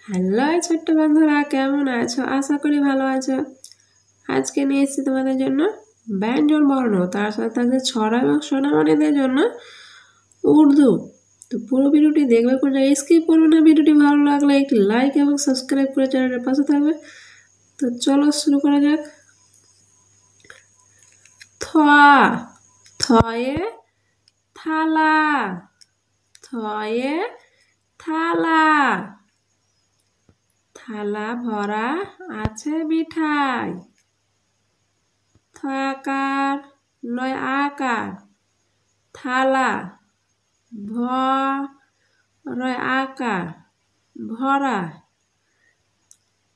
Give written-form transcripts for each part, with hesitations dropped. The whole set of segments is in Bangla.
হ্যালো ছোট্ট বন্ধুরা, কেমন আছো? আশা করি ভালো আছো। আজকে নিয়ে এসেছি তোমাদের জন্য ব্যঞ্জন বর্ণ, তার সাথে থাকছে ছড়া এবং সোনামণিদের জন্য উর্দু। তো পুরো ভিডিওটি দেখবে, কোনো জায়গায় স্কিপ করবে না। ভিডিওটি ভালো লাগলে একটি লাইক এবং সাবস্ক্রাইব করে চ্যানেলের পাশে থাকবে। তো চলো শুরু করা যাক। থয়ে থালা, থয়ে থালা, থালা ভরা আছে মিঠাই। থয়াকার লয় আকার, থালা ভ রয় আকার ভরা।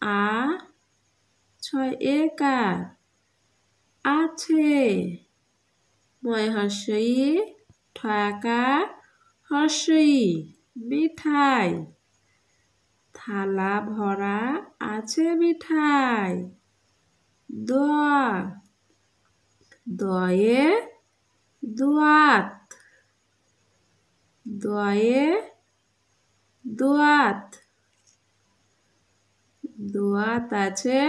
আ ছয় একার আছে, ময় হর্ষই ঠয়াকার হর্ষই মিঠাই। থালা ভরা আছে মিঠাই। দোয়া দয়ে দোয়াত, দয়ে দোয়াত, দোয়াত আছে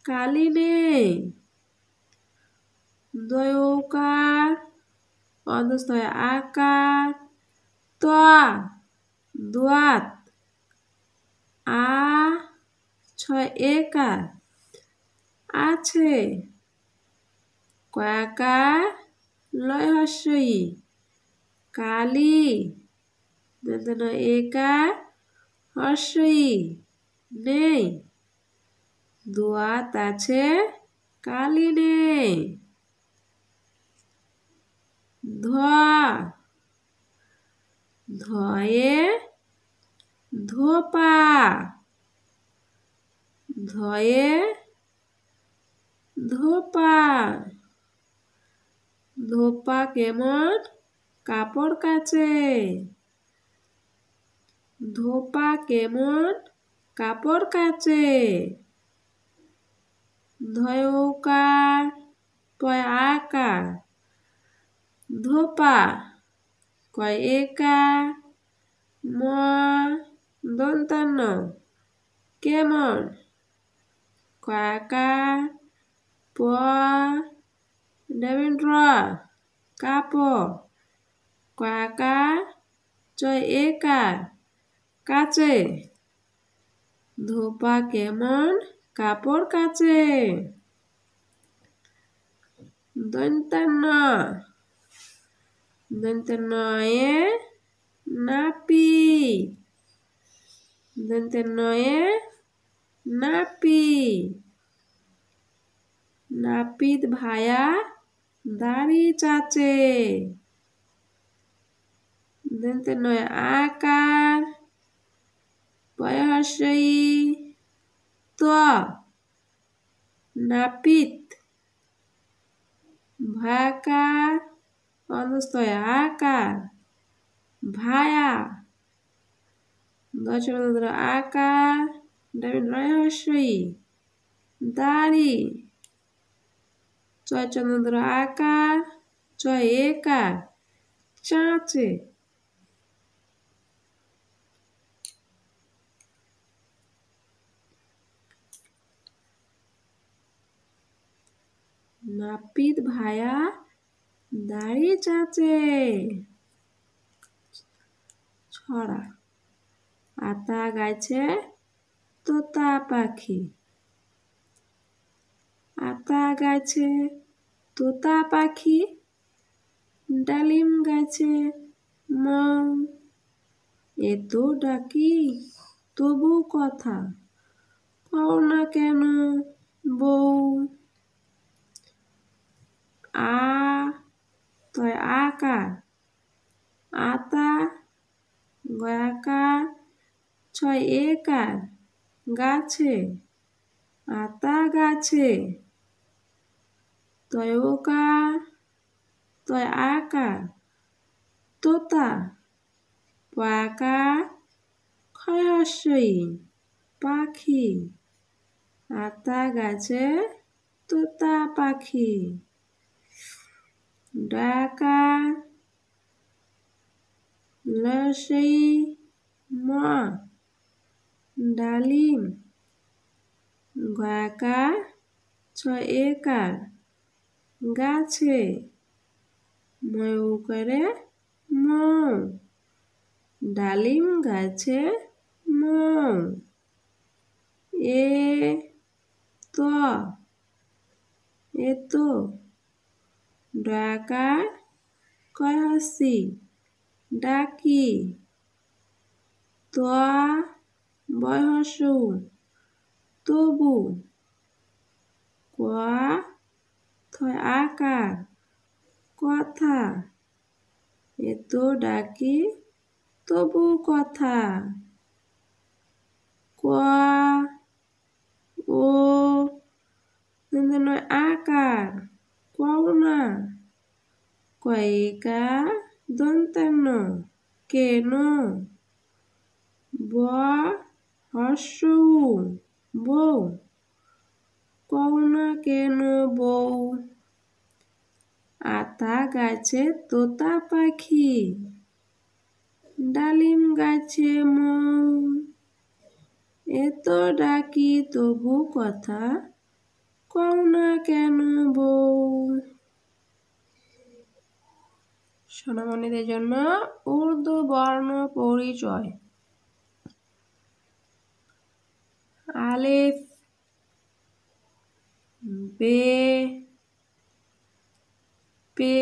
কালি নেই। দয়কার অন্তস্তয় আকার তোয়া দোয়াত। আ ছয় একার আছে, কয়াকার লয় হর্ষই কালি একার হর্ষই নেই। দোয়াত আছে কালি নেই। ধোয়া ধয়ে ধোপা, ধয়ে ধোপা, ধোপা কেমন কাপড় কাচে। ধোপা কেমন কাপড় কাচে। ধয়ৌকার পয় আকার ধোপা, কয় একার ম দন্তান্ন কেমন, কয়াকার প ডেমেন্ড্র কাপড়, কয়াকার চয় একার কাচে। ধোপা কেমন কাপড় কাচে। দন্তান্ন দন্তান্নয়ে নাপিত, দন্তান্নয়ে নাপিত, নাপিত ভায়া দাড়ি চাচে। দন্তান্নয়ে আকার পয় হর্ষই ত নাপিত, ভায়াকার অন্তস্তয় আকার ভায়া। দশমিক আকার রয় হর্ষই দাড়ি। ছয় চন্দ্র আকার ছয় একার চাচে। নাপিত ভায়া দাড়ি চাচে। ছড়া আতা গাছে তোতা পাখি, আতা গাছে তোতা পাখি ডালিম গাছে মৌ। এত ডাকি তবু কথা কও না কেন বউ। আ তয় আকার আতা, গয়াকার ছয় একার গাছে আতা গাছে। তয়কার তয় আকার তোতা, পাকার ক্ষয় হর্ষই পাখি। আতা গাছে তোতা পাখি। ডাকার লসই মা, ডালিম গয়াকার ছয় একার গাছে ময়ূ করে মৌ ডালিম গাছে মৌ এ তো এতো ডাকার কয় হাসি ডাকি তোয়া বয়সু তবু কোয়া থয় আকার কথা এত ডাকি তবু কথা কোয়া ও নয় আকার কও না কয়িকা দন্তান্ন কেন ব হর্ষু বউ কও না কেন বউ আতা গাছে তোতা পাখি ডালিম গাছে মৌ এত ডাকি তবু কথা কও না কেন বউ। সোনামণিদের জন্য উর্দু বর্ণ পরিচয়। আলিফ বে পে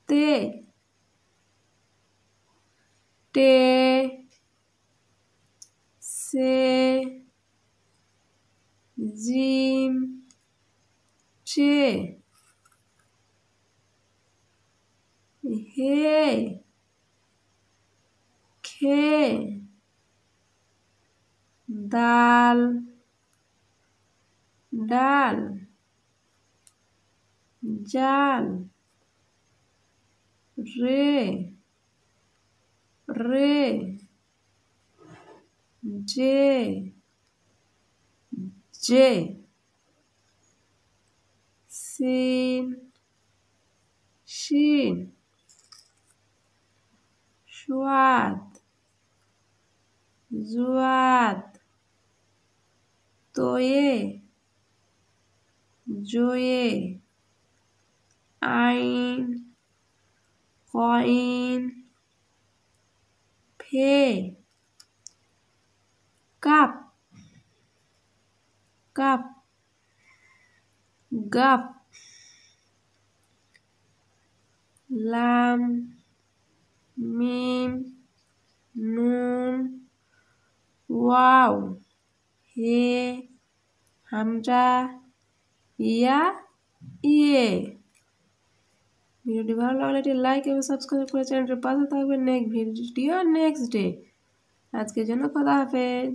তে টে সে জিম চে হে খে দাল ডাল জাল রে রে জে জে সিন শিন সুয়াদ জুয়াদ তোয়ে জোয়ে আইন কইন ফে কাপ কাপ গাপ লাম মিম নুন ওয়াও হে হামজা ইয়া ইয়ে। ভিডিওটি ভালো লাগলে একটি লাইক এবং সাবস্ক্রাইব করে চ্যানেলটির পাশে থাকবেন নেক্সট ভিডিও নেক্সট ডে। আজকের জন্য খোদা হাফেজ।